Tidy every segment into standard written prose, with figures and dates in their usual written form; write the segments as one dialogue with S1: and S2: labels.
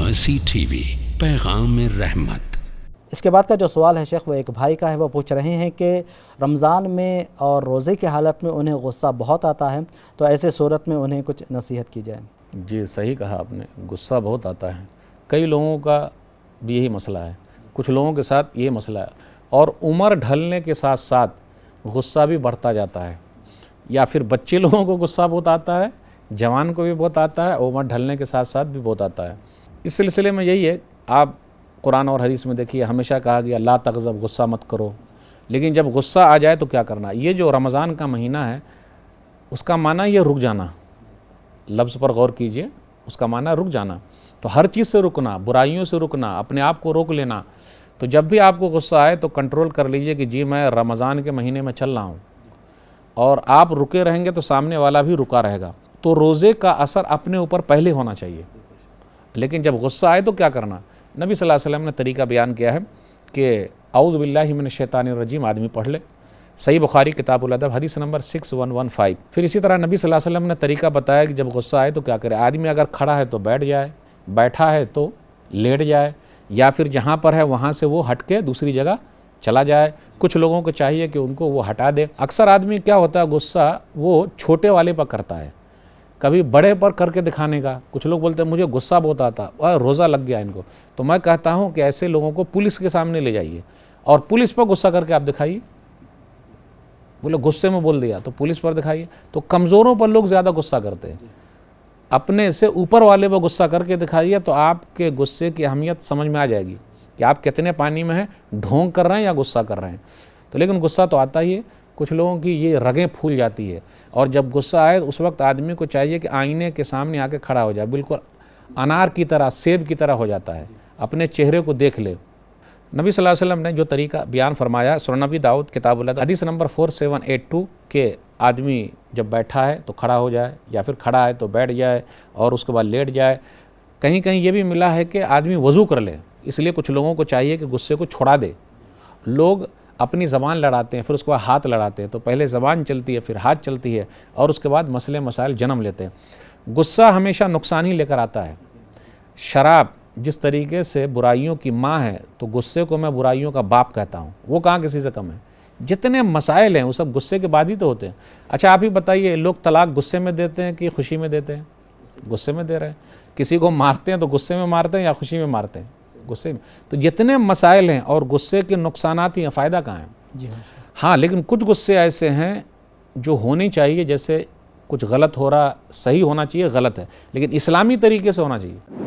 S1: مرسی T V, پیغام رحمت۔
S2: اس کے بعد کا جو سوال ہے شیخ وہ ایک بھائی کا ہے، وہ پوچھ رہے ہیں کہ رمضان میں اور روزے کی حالت میں انہیں غصہ بہت آتا ہے، تو ایسے صورت میں انہیں کچھ نصیحت کی جائے۔
S3: جی صحیح کہا آپ نے، غصہ بہت آتا ہے، کئی لوگوں کا بھی یہی مسئلہ ہے، کچھ لوگوں کے ساتھ یہ مسئلہ ہے، اور عمر ڈھلنے کے ساتھ ساتھ غصہ بھی بڑھتا جاتا ہے، یا پھر بچے لوگوں کو غصہ بہت آتا ہے، جوان کو بھی بہت آتا ہے، عمر ڈھلنے کے ساتھ ساتھ بھی بہت آتا ہے۔ اس سلسلے میں یہی ہے، آپ قرآن اور حدیث میں دیکھیے ہمیشہ کہا گیا لا تغضب، غصہ مت کرو، لیکن جب غصہ آ جائے تو کیا کرنا؟ یہ جو رمضان کا مہینہ ہے اس کا معنی یہ رک جانا، لفظ پر غور کیجئے، اس کا معنی رک جانا، تو ہر چیز سے رکنا، برائیوں سے رکنا، اپنے آپ کو روک لینا۔ تو جب بھی آپ کو غصہ آئے تو کنٹرول کر لیجئے کہ جی میں رمضان کے مہینے میں چل رہا ہوں، اور آپ رکے رہیں گے تو سامنے والا بھی رکا رہے گا، تو روزے کا اثر اپنے اوپر پہلے ہونا چاہیے۔ لیکن جب غصہ آئے تو کیا کرنا؟ نبی صلی اللہ علیہ وسلم نے طریقہ بیان کیا ہے کہ اعوذ باللہ من الشیطان الرجیم آدمی پڑھ لے، صحیح بخاری کتاب الادب حدیث نمبر 6115۔ پھر اسی طرح نبی صلی اللہ علیہ وسلم نے طریقہ بتایا کہ جب غصہ آئے تو کیا کرے؟ آدمی اگر کھڑا ہے تو بیٹھ جائے، بیٹھا ہے تو لیٹ جائے، یا پھر جہاں پر ہے وہاں سے وہ ہٹ کے دوسری جگہ چلا جائے۔ کچھ لوگوں کو چاہیے کہ ان کو وہ ہٹا دے۔ اکثر آدمی کیا ہوتا ہے، غصہ وہ چھوٹے والے پر کرتا ہے، کبھی بڑے پر کر کے دکھانے کا۔ کچھ لوگ بولتے ہیں مجھے غصہ بہت آتا اور روزہ لگ گیا ان کو، تو میں کہتا ہوں کہ ایسے لوگوں کو پولیس کے سامنے لے جائیے اور پولیس پر غصہ کر کے آپ دکھائیے۔ بولے غصے میں بول دیا تو پولیس پر دکھائیے۔ تو کمزوروں پر لوگ زیادہ غصہ کرتے ہیں، اپنے سے اوپر والے پر غصہ کر کے دکھائیے تو آپ کے غصے کی اہمیت سمجھ میں آ جائے گی کہ آپ کتنے پانی میں ہیں، ڈھونگ کر رہے ہیں یا غصہ کر رہے ہیں۔ تو لیکن غصہ تو آتا ہی ہے، کچھ لوگوں کی یہ رگیں پھول جاتی ہے، اور جب غصہ آئے اس وقت آدمی کو چاہیے کہ آئینے کے سامنے آ کے کھڑا ہو جائے، بالکل انار کی طرح، سیب کی طرح ہو جاتا ہے، اپنے چہرے کو دیکھ لے۔ نبی صلی اللہ علیہ وسلم نے جو طریقہ بیان فرمایا سنن نبی داؤد کتاب الادب حدیث نمبر 4782 کہ آدمی جب بیٹھا ہے تو کھڑا ہو جائے، یا پھر کھڑا ہے تو بیٹھ جائے، اور اس کے بعد لیٹ جائے۔ کہیں کہیں یہ بھی ملا ہے کہ آدمی وضو کر لے، اس لیے کچھ لوگوں کو چاہیے کہ غصے کو چھڑا دے۔ لوگ اپنی زبان لڑاتے ہیں، پھر اس کے بعد ہاتھ لڑاتے ہیں، تو پہلے زبان چلتی ہے پھر ہاتھ چلتی ہے، اور اس کے بعد مسئلے مسائل جنم لیتے ہیں۔ غصہ ہمیشہ نقصان ہی لے کر آتا ہے۔ شراب جس طریقے سے برائیوں کی ماں ہے، تو غصے کو میں برائیوں کا باپ کہتا ہوں، وہ کہاں کسی سے کم ہے۔ جتنے مسائل ہیں وہ سب غصے کے بعد ہی تو ہوتے ہیں۔ اچھا آپ ہی بتائیے، لوگ طلاق غصے میں دیتے ہیں کہ خوشی میں دیتے ہیں؟ غصے میں دے رہے ہیں۔ کسی کو مارتے ہیں تو غصے میں مارتے ہیں یا خوشی میں مارتے ہیں؟ غصے میں۔ تو جتنے مسائل ہیں اور غصے کے نقصانات ہی ہیں، فائدہ کہاں ہے؟ ہاں لیکن کچھ غصے ایسے ہیں جو ہونی چاہیے، جیسے کچھ غلط ہو رہا، صحیح ہونا چاہیے، غلط ہے، لیکن اسلامی طریقے سے ہونا چاہیے۔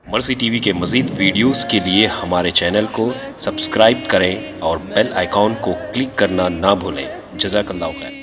S4: مرسی ٹی وی کے مزید ویڈیوز کے لیے ہمارے چینل کو سبسکرائب کریں اور بیل آئیکن کو کلک کرنا نہ بھولیں۔ جزاک اللہ خیر۔